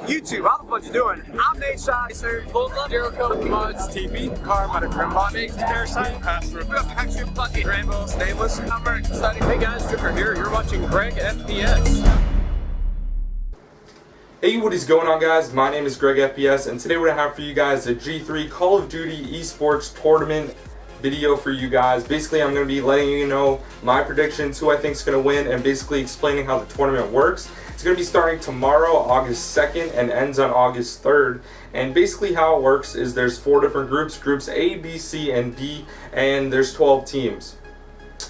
YouTube, how the fuck you doing? I'm Nate Shot, sir. Volta, Jericho, Mods, TP, Car, Mother Grimbot, Mix, Parasite, Password, Actually, fucking Rainbow, Stainless, Number, Study. Hey guys, Dricker here. You're watching GregFPS. Hey, what is going on, guys? My name is GregFPS, and today we're gonna have for you guys a G3 Call of Duty Esports Tournament video for you guys. Basically, I'm gonna be letting you know my predictions, who I think is gonna win, and basically explaining how the tournament works. It's gonna be starting tomorrow, August 2nd, and ends on August 3rd. And basically how it works is there's 4 different groups, groups A, B, C, and D, and there's 12 teams.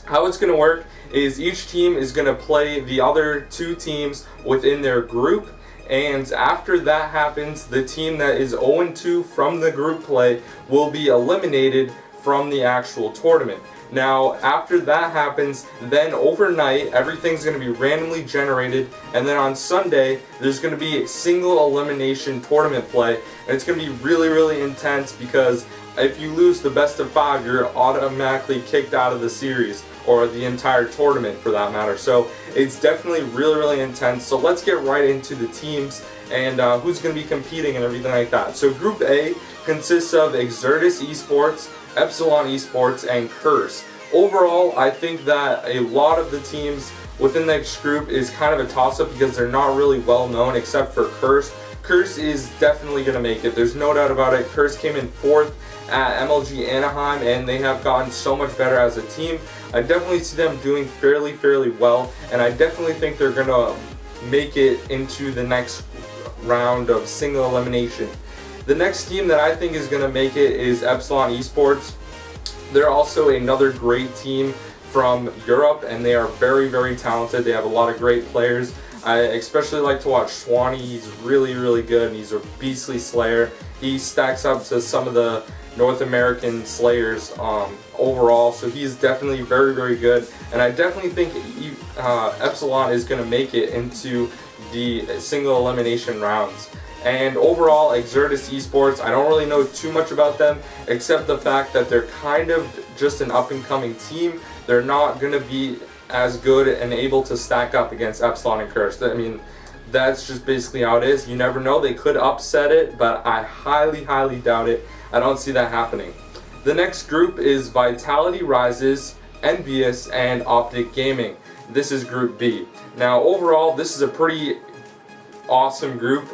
How it's gonna work is each team is gonna play the other 2 teams within their group. And after that happens, the team that is 0-2 from the group play will be eliminated from the actual tournament. Now, after that happens, then overnight, everything's going to be randomly generated, and then on Sunday, there's going to be a single elimination tournament play, and it's going to be really, really intense because if you lose the best of 5, you're automatically kicked out of the series, or the entire tournament for that matter. So it's definitely really, really intense. So let's get right into the teams and who's going to be competing and everything like that. So Group A consists of Exertus Esports, Epsilon Esports, and Curse. Overall, I think that a lot of the teams within this group is kind of a toss-up because they're not really well known except for Curse. Curse is definitely going to make it. There's no doubt about it. Curse came in 4th at MLG Anaheim, and they have gotten so much better as a team. I definitely see them doing fairly well, and I definitely think they're going to make it into the next round of single elimination. The next team that I think is going to make it is Epsilon Esports. They're also another great team from Europe, and they are very talented. They have a lot of great players. I especially like to watch Swanee. He's really good, and he's a beastly slayer. He stacks up to some of the North American slayers overall, so he's definitely very good, and I definitely think Epsilon is going to make it into the single elimination rounds. And overall, Exertus Esports, I don't really know too much about them except the fact that they're kind of just an up-and-coming team. They're not going to be as good and able to stack up against Epsilon and Curse. I mean, that's just basically how it is. You never know, they could upset it, but I highly doubt it. I don't see that happening. The next group is Vitality Rises, Envious, and Optic Gaming. This is Group B. Now, overall, this is a pretty awesome group.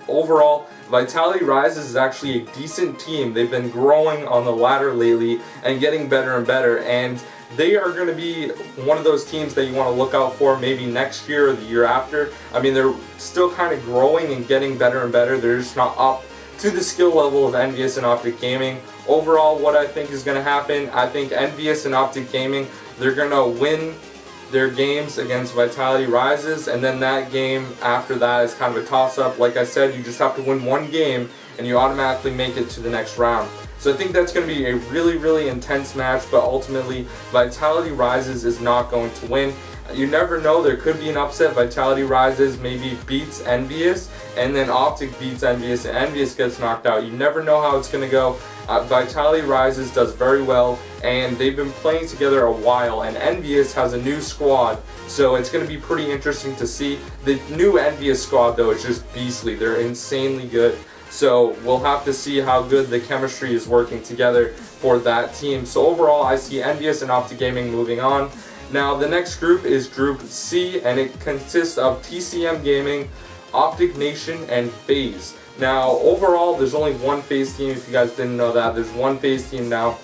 Overall, Vitality Rises is actually a decent team. They've been growing on the ladder lately and getting better and better, and they are going to be one of those teams that you want to look out for maybe next year or the year after. I mean, they're still kind of growing and getting better and better. They're just not up to the skill level of Envious and Optic Gaming. Overall, what I think is going to happen, I think Envious and Optic Gaming, they're going to win their games against Vitality Rises, and then that game after that is kind of a toss-up. Like I said, you just have to win one game and you automatically make it to the next round. So I think that's going to be a really intense match, but ultimately Vitality Rises is not going to win. You never know, there could be an upset. Vitality Rises maybe beats Envious, and then Optic beats Envious, and Envious gets knocked out. You never know how it's going to go. Vitality Rises does very well, and they've been playing together a while, and Envious has a new squad, so it's going to be pretty interesting to see. The new Envious squad, though, is just beastly. They're insanely good. So we'll have to see how good the chemistry is working together for that team. So overall, I see Envious and Optic Gaming moving on. Now, the next group is Group C, and it consists of TCM Gaming, Optic Nation, and FaZe. Now, overall, there's only one FaZe team. If you guys didn't know that, there's one FaZe team now.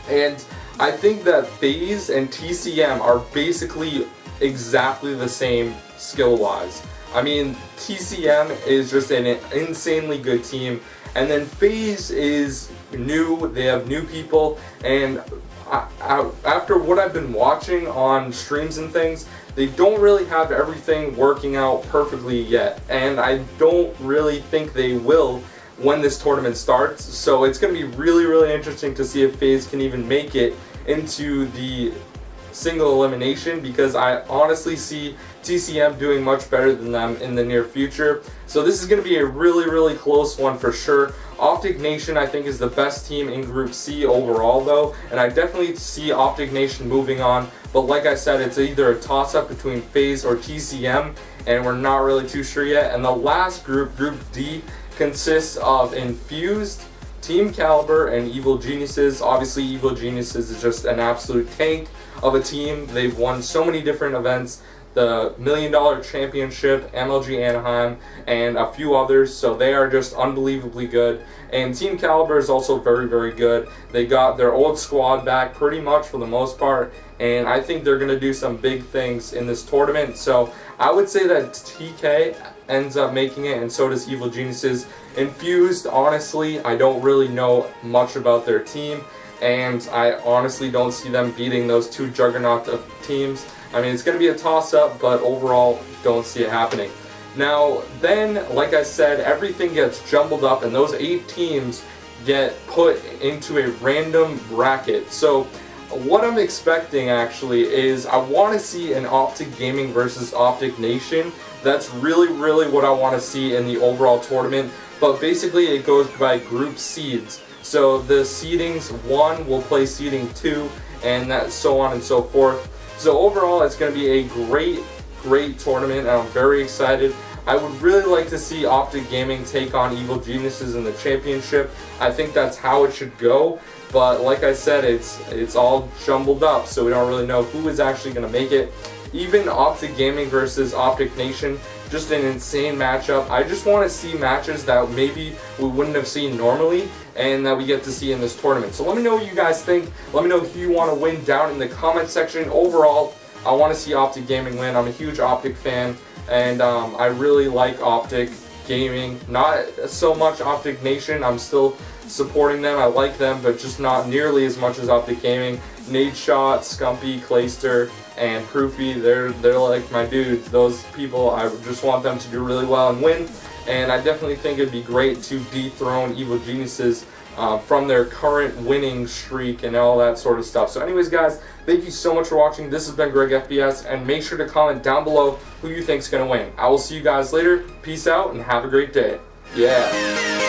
And I think that FaZe and TCM are basically exactly the same skill-wise. I mean, TCM is just an insanely good team, and then FaZe is new. They have new people, and after what I've been watching on streams and things, they don't really have everything working out perfectly yet, and I don't really think they will when this tournament starts. So it's going to be really interesting to see if FaZe can even make it into the single elimination, because I honestly see TCM doing much better than them in the near future. So this is going to be a really close one for sure. Optic Nation, I think, is the best team in Group C overall, though, and I definitely see Optic Nation moving on. But like I said, it's either a toss-up between FaZe or TCM, and we're not really too sure yet. And the last group, Group D, consists of Infused, Team Caliber, and Evil Geniuses. Obviously, Evil Geniuses is just an absolute tank of a team. They've won so many different events, the $1 Million Championship, MLG Anaheim, and a few others, so they are just unbelievably good. And Team Caliber is also very, very good. They got their old squad back pretty much for the most part, and I think they're going to do some big things in this tournament. So I would say that TK ends up making it, and so does Evil Geniuses. Infused, honestly, I don't really know much about their team, and I honestly don't see them beating those two juggernaut of teams. I mean, it's going to be a toss-up, but overall, don't see it happening. Now, then, like I said, everything gets jumbled up, and those 8 teams get put into a random bracket. So, what I'm expecting, actually, is I want to see an Optic Gaming versus Optic Nation. That's really, really what I want to see in the overall tournament. But basically, it goes by group seeds. So, the seedings 1 will play seeding 2, and that so on and so forth. So overall, it's going to be a great tournament, and I'm very excited. I would really like to see Optic Gaming take on Evil Geniuses in the championship. I think that's how it should go, but like I said, it's all jumbled up, so we don't really know who is actually going to make it. Even Optic Gaming versus Optic Nation, just an insane matchup. I just want to see matches that maybe we wouldn't have seen normally and that we get to see in this tournament. So let me know what you guys think. Let me know who you want to win down in the comment section. Overall, I want to see Optic Gaming win. I'm a huge Optic fan, and I really like Optic Gaming. Not so much Optic Nation. I'm still supporting them. I like them, but just not nearly as much as Optic Gaming. Nade Shot, Scumpy, Clayster, and Proofy, they're like my dudes. Those people, I just want them to do really well and win. And I definitely think it'd be great to dethrone Evil Geniuses from their current winning streak and all that sort of stuff. So anyways, guys, thank you so much for watching. This has been GregFPS, and make sure to comment down below who you think is going to win. I will see you guys later. Peace out, and have a great day. Yeah.